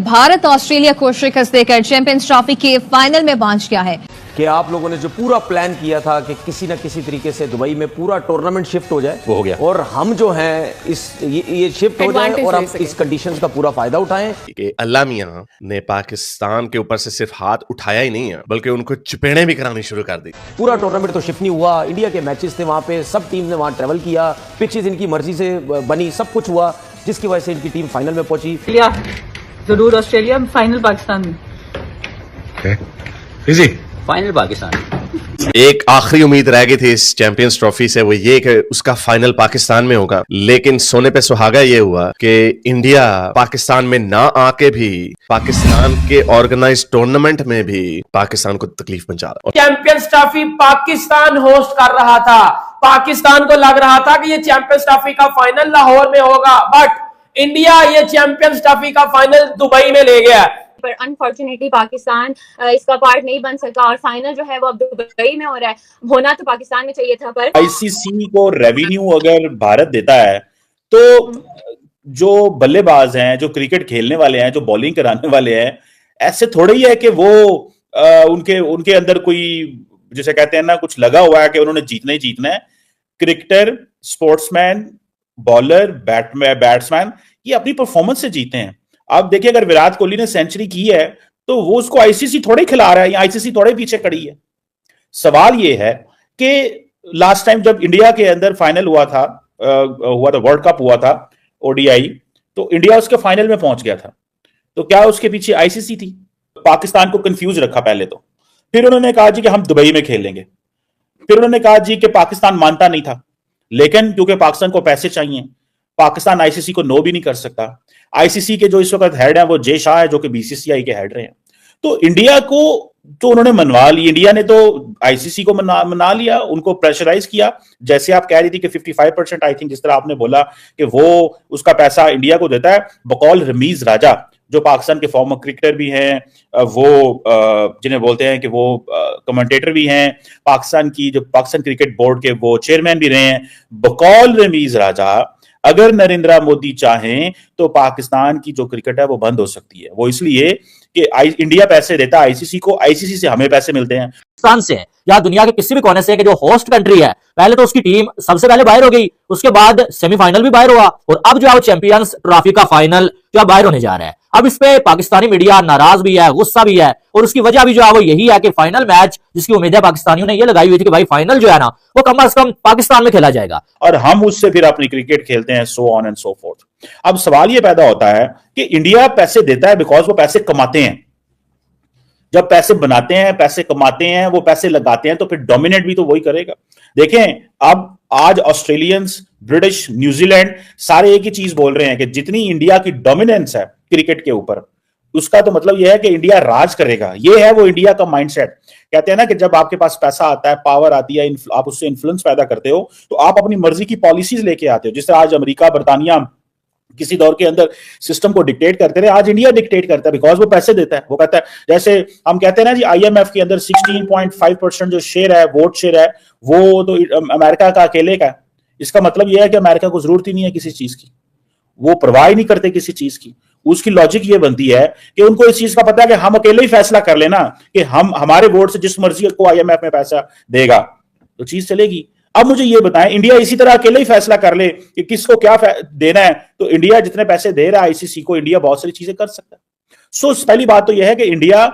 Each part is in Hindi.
भारत ऑस्ट्रेलिया को शिकस्त देकर चैंपियंस ट्रॉफी के फाइनल में पहुंच गया है। कि आप लोगों ने जो पूरा प्लान किया था कि किसी न किसी तरीके से दुबई में पूरा टूर्नामेंट शिफ्ट हो जाए, वो हो गया। और हम जो हैं ये शिफ्ट हो जाए और हम इस कंडीशंस का पूरा फायदा उठाएं। कि अल्लाह मियां ने पाकिस्तान के ऊपर से सिर्फ हाथ उठाया ही नहीं है, बल्कि उनको चपेड़े भी करानी शुरू कर दी। पूरा टूर्नामेंट तो शिफ्ट नहीं हुआ, इंडिया के मैचेस थे वहां पे, सब टीम ने वहां ट्रेवल किया, पिचेस इनकी मर्जी से बनी, सब कुछ हुआ, जिसकी वजह से इनकी टीम फाइनल में पहुंची। जरूर ऑस्ट्रेलिया, फाइनल पाकिस्तान में। फाइनल पाकिस्तान। एक आखिरी उम्मीद रह गई थी इस चैंपियंस ट्रॉफी से, वो ये कि उसका फाइनल पाकिस्तान में होगा, लेकिन सोने पे सुहागा ये हुआ कि इंडिया पाकिस्तान में ना आके भी पाकिस्तान के ऑर्गेनाइज टूर्नामेंट में भी पाकिस्तान को तकलीफ पहुंचा रहा। चैंपियंस ट्रॉफी पाकिस्तान होस्ट कर रहा था, पाकिस्तान को लग रहा था कि ये चैंपियंस ट्रॉफी का फाइनल लाहौर में होगा, बट इंडिया ये चैंपियंस ट्रॉफी का फाइनल दुबई में ले गया। पर अनफॉर्चुनेटली पाकिस्तान इसका पार्ट नहीं बन सका और फाइनल जो है वो अब दुबई में हो रहा है। होना तो पाकिस्तान में चाहिए था, पर आईसीसी को रेवेन्यू अगर भारत देता है तो जो बल्लेबाज हैं, जो क्रिकेट खेलने वाले हैं, जो बॉलिंग कराने वाले हैं, ऐसे थोड़े ही है कि वो उनके अंदर कोई, जैसे कहते हैं ना, कुछ लगा हुआ है कि उन्होंने जीतना ही जीतना है। क्रिकेटर, स्पोर्ट्समैन, बॉलर, बैट्समैन ये अपनी परफॉर्मेंस से जीते हैं। अब देखिए, अगर विराट कोहली ने सेंचुरी की है तो वो उसको आईसीसी थोड़े खिला रहा है या आईसीसी थोड़े पीछे खड़ी है। सवाल ये है कि लास्ट टाइम जब इंडिया के अंदर फाइनल हुआ था, वर्ल्ड कप हुआ था ओडीआई, तो इंडिया उसके फाइनल में पहुंच गया था, तो क्या उसके पीछे आईसीसी थी? पाकिस्तान को कंफ्यूज रखा पहले तो, फिर उन्होंने कहा जी कि हम दुबई में खेलेंगे, फिर उन्होंने कहा जी कि पाकिस्तान मानता नहीं था, लेकिन क्योंकि पाकिस्तान को पैसे चाहिए, पाकिस्तान आईसीसी को नो भी नहीं कर सकता। आईसीसी के जो इस वक्त हेड हैं वो जे शाह है, जो कि बीसीसीआई के हेड रहे हैं। तो इंडिया को तो उन्होंने मनवा लिया, इंडिया ने तो आईसीसी को मना लिया, उनको प्रेशराइज किया। जैसे आप कह रही थी कि 55% आई थिंक, जिस तरह आपने बोला कि वो उसका पैसा इंडिया को देता है, बकौल रमीज राजा जो पाकिस्तान के फॉर्मर क्रिकेटर भी हैं, वो जिन्हें बोलते हैं कि वो कमेंटेटर भी हैं, पाकिस्तान क्रिकेट बोर्ड के वो चेयरमैन भी रहे हैं। बकौल रमीज राजा, अगर नरेंद्र मोदी चाहें तो पाकिस्तान की जो क्रिकेट है वो बंद हो सकती है। वो इसलिए कि इंडिया पैसे देता है आईसीसी को, आईसीसी से हमें पैसे मिलते हैं। पाकिस्तान से है या दुनिया के किसी भी कोने से कि जो होस्ट कंट्री है, पहले तो उसकी टीम सबसे पहले बाहर हो गई, उसके बाद सेमीफाइनल भी बाहर हुआ, और अब जो है चैंपियंस ट्रॉफी का फाइनल जो है बाहर होने जा रहा है। अब इस पे पाकिस्तानी मीडिया नाराज भी है, गुस्सा भी है, और उसकी वजह भी जो है वो यही है कि फाइनल मैच जिसकी उम्मीदें पाकिस्तानियों ने ये लगाई हुई थी कि भाई फाइनल जो है ना वो कम से कम पाकिस्तान में खेला जाएगा और हम उससे फिर अपनी क्रिकेट खेलते हैं, so on and so fourth. अब सवाल ये पैदा होता है कि इंडिया पैसे देता है बिकॉज वो पैसे कमाते हैं। जब पैसे बनाते हैं, पैसे कमाते हैं, वो पैसे लगाते हैं, तो फिर डोमिनेट भी तो वही करेगा। देखें, अब आज ऑस्ट्रेलियंस, ब्रिटिश, न्यूजीलैंड सारे एक ही चीज बोल रहे हैं कि जितनी इंडिया की डोमिनेंस है क्रिकेट के ऊपर, उसका तो मतलब यह है कि इंडिया राज करेगा। ये है वो इंडिया का माइंडसेट। कहते हैं ना कि जब आपके पास पैसा आता है, पावर आती है, आप उससे इन्फ्लुएंस पैदा करते हो, तो आप अपनी मर्जी की पॉलिसीज लेके आते हो। जिससे आज अमेरिका, बर्तानिया किसी दौर के अंदर सिस्टम को डिक्टेट करते रहे, आज इंडिया डिक्टेट करता है बिकॉज वो पैसे देता है। वो कहता है, जैसे हम कहते हैं ना जी, आईएमएफ के अंदर 16.5% जो शेयर है, वोट शेयर है, वो तो अमेरिका का अकेले का है। इसका मतलब यह है कि अमेरिका को जरूरत ही नहीं है किसी चीज की, वो परवाह ही नहीं करते किसी चीज की। उसकी लॉजिक ये बनती है कि उनको इस चीज का पता है कि हम अकेले ही फैसला कर लेना कि हम हमारे वोट से जिस मर्जी को आईएमएफ में पैसा देगा तो चीज चलेगी। अब मुझे ये बताएं, इंडिया इसी तरह अकेले ही फैसला कर ले कि किसको क्या देना है, तो इंडिया जितने पैसे दे रहा है आईसीसी को, इंडिया बहुत सारी चीजें कर सकता है। सो पहली बात तो यह है कि इंडिया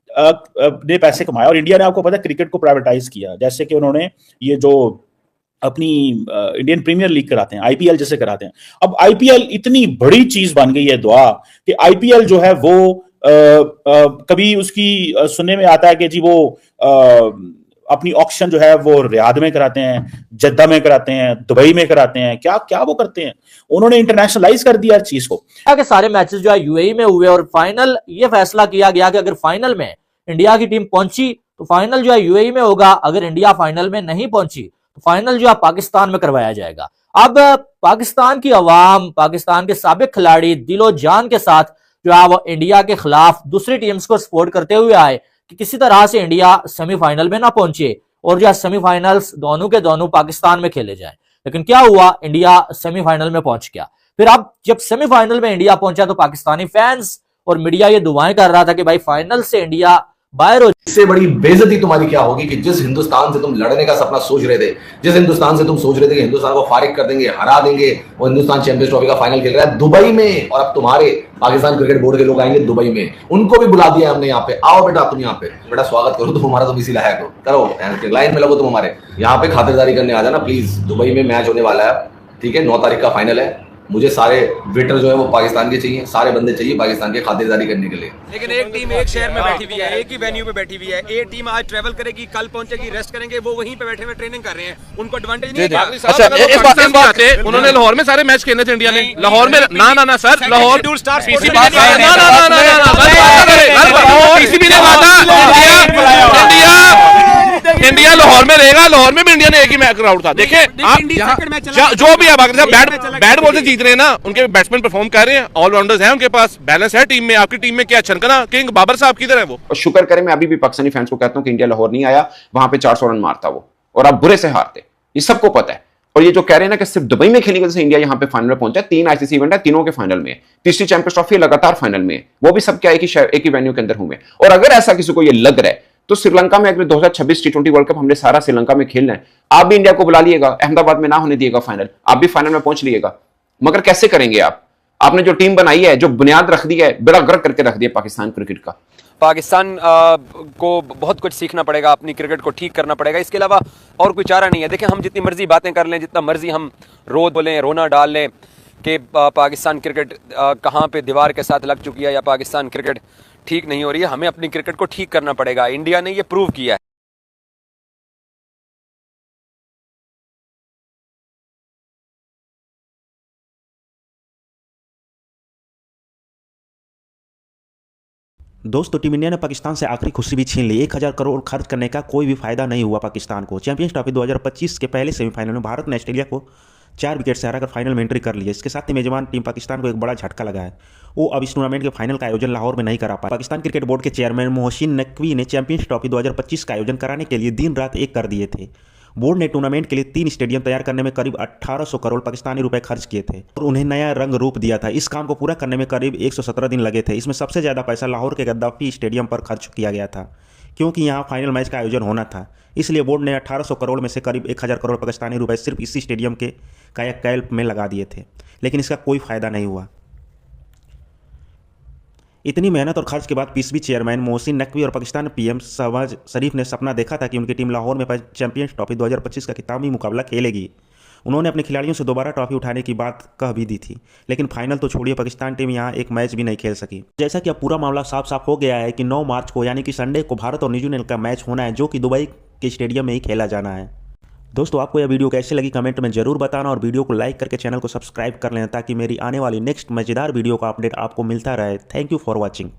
ने पैसे कमाए, और इंडिया ने, आपको पता है, क्रिकेट को प्राइवेटाइज किया। जैसे कि उन्होंने ये जो अपनी इंडियन प्रीमियर लीग कराते हैं, आईपीएल जैसे कराते हैं। अब आईपीएल इतनी बड़ी चीज बन गई है दुआ, कि आईपीएल जो है वो कभी उसकी सुनने में आता है कि जी वो अपनी ऑक्शन जो है वो रियाद में कराते हैं, जद्दा में कराते हैं, दुबई में कराते हैं, क्या क्या वो करते हैं। उन्होंने इंटरनेशनलाइज कर दिया चीज को। के सारे मैचेस जो है यूएई में हुए, और फाइनल ये फैसला किया गया कि अगर फाइनल में इंडिया की टीम पहुंची तो फाइनल जो है यूएई में होगा, अगर इंडिया फाइनल में नहीं पहुंची तो फाइनल जो है पाकिस्तान में करवाया जाएगा। अब पाकिस्तान की अवाम, पाकिस्तान के साबिक खिलाड़ी दिलो जान के साथ जो है वो इंडिया के खिलाफ दूसरी टीम्स को सपोर्ट करते हुए आए कि किसी तरह से इंडिया सेमीफाइनल में ना पहुंचे और जो सेमीफाइनल्स दोनों के दोनों पाकिस्तान में खेले जाए। लेकिन क्या हुआ, इंडिया सेमीफाइनल में पहुंच गया। फिर अब जब सेमीफाइनल में इंडिया पहुंचा तो पाकिस्तानी फैंस और मीडिया ये दुआएं कर रहा था कि भाई फाइनल से इंडिया बाहर हो। इससे बड़ी बेइज्जती तुम्हारी क्या होगी कि जिस हिंदुस्तान से तुम लड़ने का सपना सोच रहे थे, जिस हिंदुस्तान से तुम सोच रहे थे कि हिंदुस्तान को फारिग कर देंगे, हरा देंगे, वो हिंदुस्तान चैंपियंस ट्रॉफी का फाइनल खेल रहा है दुबई में। और अब तुम्हारे पाकिस्तान क्रिकेट बोर्ड के लोग आएंगे दुबई में, उनको भी बुला दिया हमने यहाँ पे। आओ बेटा तुम यहाँ पे, बेटा स्वागत करो, तुम हमारा, तुम इसी लायक हो, करो लाइन में लगो, तुम हमारे यहाँ पे खातिरदारी करने आ जाना प्लीज। दुबई में मैच होने वाला है, ठीक है, 9 तारीख का फाइनल है। मुझे सारे वेटर जो है वो पाकिस्तान के चाहिए, सारे बंदे चाहिए पाकिस्तान के खातिरदारी करने के लिए। लेकिन एक टीम एक शहर में बैठी हुई है, एक ही वेन्यू पे बैठी हुई है। एक टीम आज ट्रैवल करेगी, कल पहुंचेगी, रेस्ट करेंगे, वो वहीं पे बैठे हुए ट्रेनिंग कर रहे हैं, उनको एडवांटेज नहीं है। अच्छा, उन्होंने लाहौर में सारे मैच खेलने थे इंडिया ने, लाहौर में ना सर, लाहौर इंडिया लाहौर में रहेगा, लाहौर में भी इंडिया ने एक ही मैच क्राउड था। देखिए आप जो भी बैट बॉल से जीत रहे हैं ना, उनके बैट्समैन परफॉर्म कर रहे हैं, ऑलराउंडर्स हैं उनके पास, बैलेंस है टीम में। आपकी टीम में क्या छनकना किंग बाबर साहब किधर है वो? और शुक्र करें, मैं अभी भी पाकिस्तानी फैंस को कहता हूं कि इंडिया लाहौर नहीं आया, वहां पे 400 रन मारता वो, और आप बुरे से हारते, ये सबको पता है। और ये जो कह रहे हैं ना कि सिर्फ दुबई में खेलने की वजह से इंडिया यहाँ पे फाइनल में पहुंचा है, 3 आईसीसी इवेंट है, तीनों के फाइनल में, तीसरी चैंपियंस ट्रॉफी लगातार फाइनल में, वो भी सब क्या एक ही वेन्यू के अंदर हुए। और अगर ऐसा किसी को ये लग रहा है तो श्रीलंका में अगर 2026 T20 वर्ल्ड कप हमने सारा श्रीलंका में खेलना है, आप भी इंडिया को बुला लिएगा, अहमदाबाद में ना होने दिएगा फाइनल, आप भी फाइनल में पहुंच लिएगा। मगर कैसे करेंगे आप? आपने जो टीम बनाई है, जो बुनियाद रख दी है, बेड़ा गर्क करके रख दिया पाकिस्तान क्रिकेट का। पाकिस्तान को बहुत कुछ सीखना पड़ेगा, अपनी क्रिकेट को ठीक करना पड़ेगा, इसके अलावा और कोई चारा नहीं है। देखें, हम जितनी मर्जी बातें कर लें, जितना मर्जी हम बोलें, रोना डाल लें कि पाकिस्तान क्रिकेट कहाँ पे दीवार के साथ लग चुकी है या पाकिस्तान क्रिकेट ठीक नहीं हो रही है, हमें अपनी क्रिकेट को ठीक करना पड़ेगा। इंडिया ने ये प्रूव किया है। दोस्तों, टीम इंडिया ने पाकिस्तान से आखिरी खुशी भी छीन ली। 1000 करोड़ खर्च करने का कोई भी फायदा नहीं हुआ पाकिस्तान को। चैंपियंस ट्रॉफी 2025 के पहले सेमीफाइनल में भारत ने ऑस्ट्रेलिया को 4 विकेट से हराकर फाइनल में एंट्री कर ली है। इसके साथ ही मेजबान टीम पाकिस्तान को एक बड़ा झटका लगा है, वो अब इस टूर्नामेंट के फाइनल का आयोजन लाहौर में नहीं करा पाया। पाकिस्तान क्रिकेट बोर्ड के चेयरमैन मोहसिन नकवी ने चैंपियंस ट्रॉफी 2025 का आयोजन कराने के लिए दिन रात एक कर दिए थे। बोर्ड ने टूर्नामेंट के लिए 3 स्टेडियम तैयार करने में करीब 1800 करोड़ पाकिस्तानी रुपए खर्च किए थे और उन्हें नया रंग रूप दिया था। इस काम को पूरा करने में करीब 117 दिन लगे थे। इसमें सबसे ज़्यादा पैसा लाहौर के गद्दाफी स्टेडियम पर खर्च किया गया था, क्योंकि यहाँ फाइनल मैच का आयोजन होना था। इसलिए बोर्ड ने 1800 करोड़ में से करीब 1000 करोड़ पाकिस्तानी रुपए सिर्फ इसी स्टेडियम के कायाकल्प में लगा दिए थे, लेकिन इसका कोई फायदा नहीं हुआ। इतनी मेहनत और खर्च के बाद पीसीबी चेयरमैन मोहसिन नकवी और पाकिस्तान पीएम शहबाज शरीफ ने सपना देखा था कि उनकी टीम लाहौर में चैंपियंस ट्रॉफी 2025 का खिताबी मुकाबला खेलेगी। उन्होंने अपने खिलाड़ियों से दोबारा ट्रॉफी उठाने की बात कह भी दी थी, लेकिन फाइनल तो छोड़िए, पाकिस्तान टीम यहाँ एक मैच भी नहीं खेल सकी। जैसा कि अब पूरा मामला साफ साफ हो गया है कि 9 मार्च को यानी कि संडे को भारत और न्यूजीलैंड का मैच होना है, जो कि दुबई के स्टेडियम में ही खेला जाना है। दोस्तों, आपको यह वीडियो कैसे लगी कमेंट में जरूर बताना और वीडियो को लाइक करके चैनल को सब्सक्राइब कर लेना, ताकि मेरी आने वाली नेक्स्ट मजेदार वीडियो का अपडेट आपको मिलता रहे। Thank you for watching.